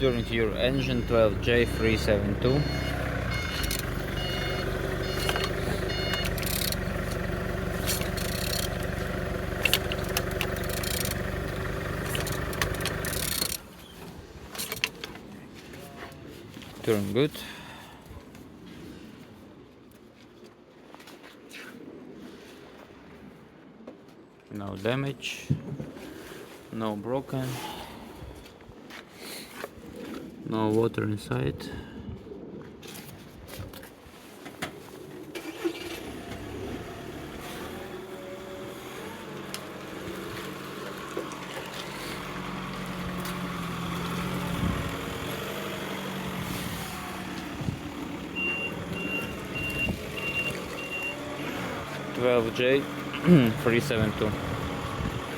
Turn to your engine, 12J372. Turn good. No damage, no broken, no water inside. J 372.